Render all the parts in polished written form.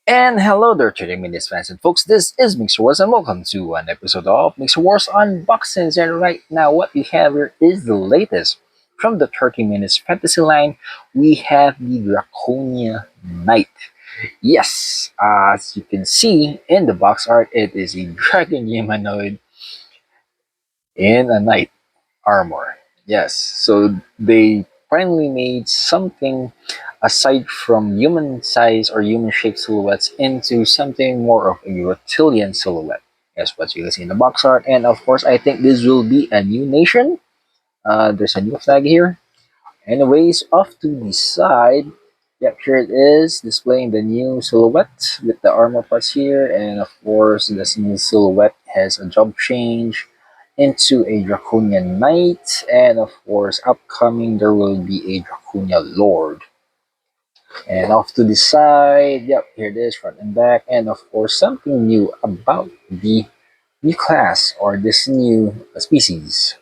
And hello there, 30 Minutes fans and folks. This is Mixerwars, and welcome to an episode of Mixerwars Unboxings. And right now, what we have here is the latest from the 30 Minutes Fantasy line. We have the Dragonia Knight. Yes, as you can see in the box art, it is a dragon humanoid in a knight armor. Yes, so they finally made something aside from human size or human shaped silhouettes into something more of a reptilian silhouette. That's what you can see in the box art. And of course, I think this will be a new nation. There's a new flag here. Anyways, off to the side, yep, here it is, displaying the new silhouette with the armor parts here. And of course, this new silhouette has a job change into a Draconian Knight. And of course, upcoming, there will be a Draconia Lord. And off to the side, yep, here it is, front and back. And of course, something new about the new class or this new species.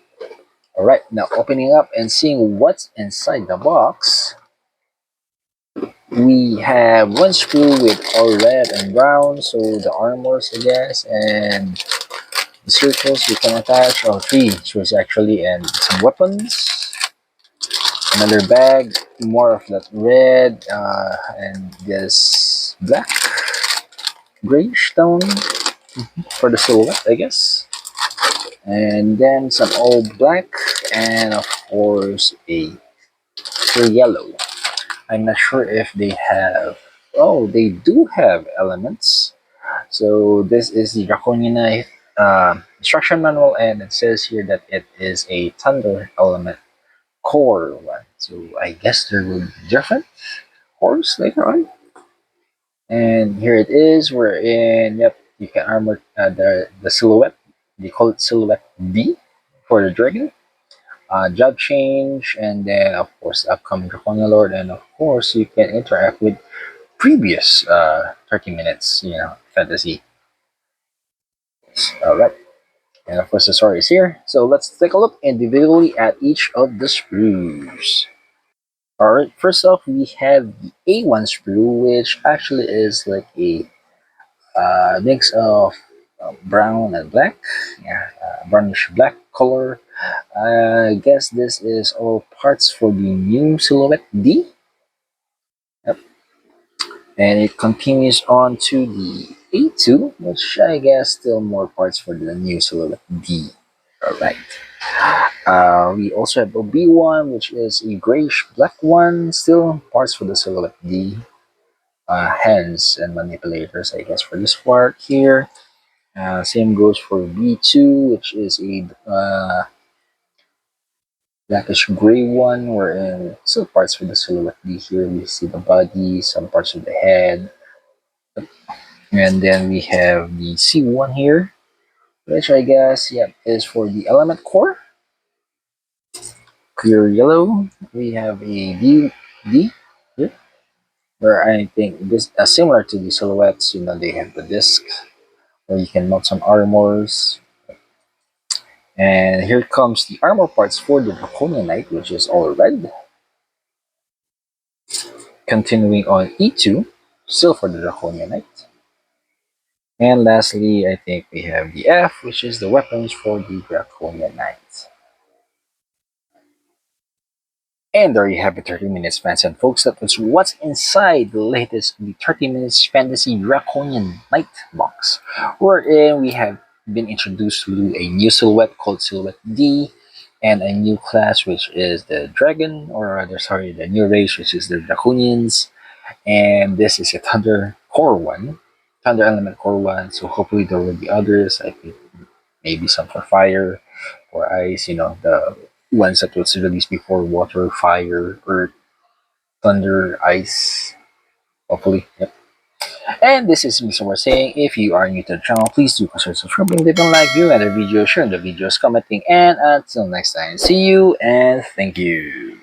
Alright, now opening up and seeing what's inside the box. We have one screw with all red and brown, so the armors, I guess, and the circles we can attach, or three screws actually, and some weapons. Another bag, more of that red, and this black, grayish tone for the silhouette, I guess. And then some all black, and of course a clear yellow. I'm not sure if they have. Oh, they do have elements. So this is the Draconian Knife instruction manual, and it says here that it is a Thunder element core one. So I guess there will be different cores later on. And here it is. We're in. Yep, you can armor the silhouette. They call it silhouette D for the dragon. Job change, and then of course upcoming Draconia Lord, and of course you can interact with previous 30 minutes, fantasy. Alright, and of course the story is here. So let's take a look individually at each of the screws. Alright, first off we have the A1 screw, which actually is like a mix of brown and black, yeah, brownish black color. I guess this is all parts for the new silhouette D. Yep. And it continues on to the A2, which I guess still more parts for the new silhouette D. Alright. We also have a B1, which is a grayish black one, still parts for the silhouette D. Hands and manipulators, I guess, for this part here. Same goes for B2, which is a blackish gray one, wherein still parts for the silhouette D here. We see the body, some parts of the head. And then we have the C1 here, which I guess, yep, is for the element core. Clear yellow. We have a D here, where I think this similar to the silhouettes, they have the disc where you can mount some armors. And here comes the armor parts for the Draconia Knight, which is all red. Continuing on E2, still for the Draconia Knight. And lastly, I think we have the F, which is the weapons for the Draconia Knight. And there you have it, 30 Minutes fans and folks. That was what's inside the latest the 30 Minutes Fantasy Draconian Knight box, wherein we have been introduced to a new silhouette called Silhouette D, and a new class which is the Dragon, or rather, sorry, the new race which is the Draconians. And this is a Thunder Core one, Thunder Element Core one. So hopefully there will be others. I think maybe some for Fire or Ice. The ones that was released before: Water, Fire, Earth, Thunder, Ice. Hopefully, yep. And this is Mixerwars saying, if you are new to the channel, please do consider subscribing, leave a like, view other videos, share the videos, commenting, and until next time, see you and thank you.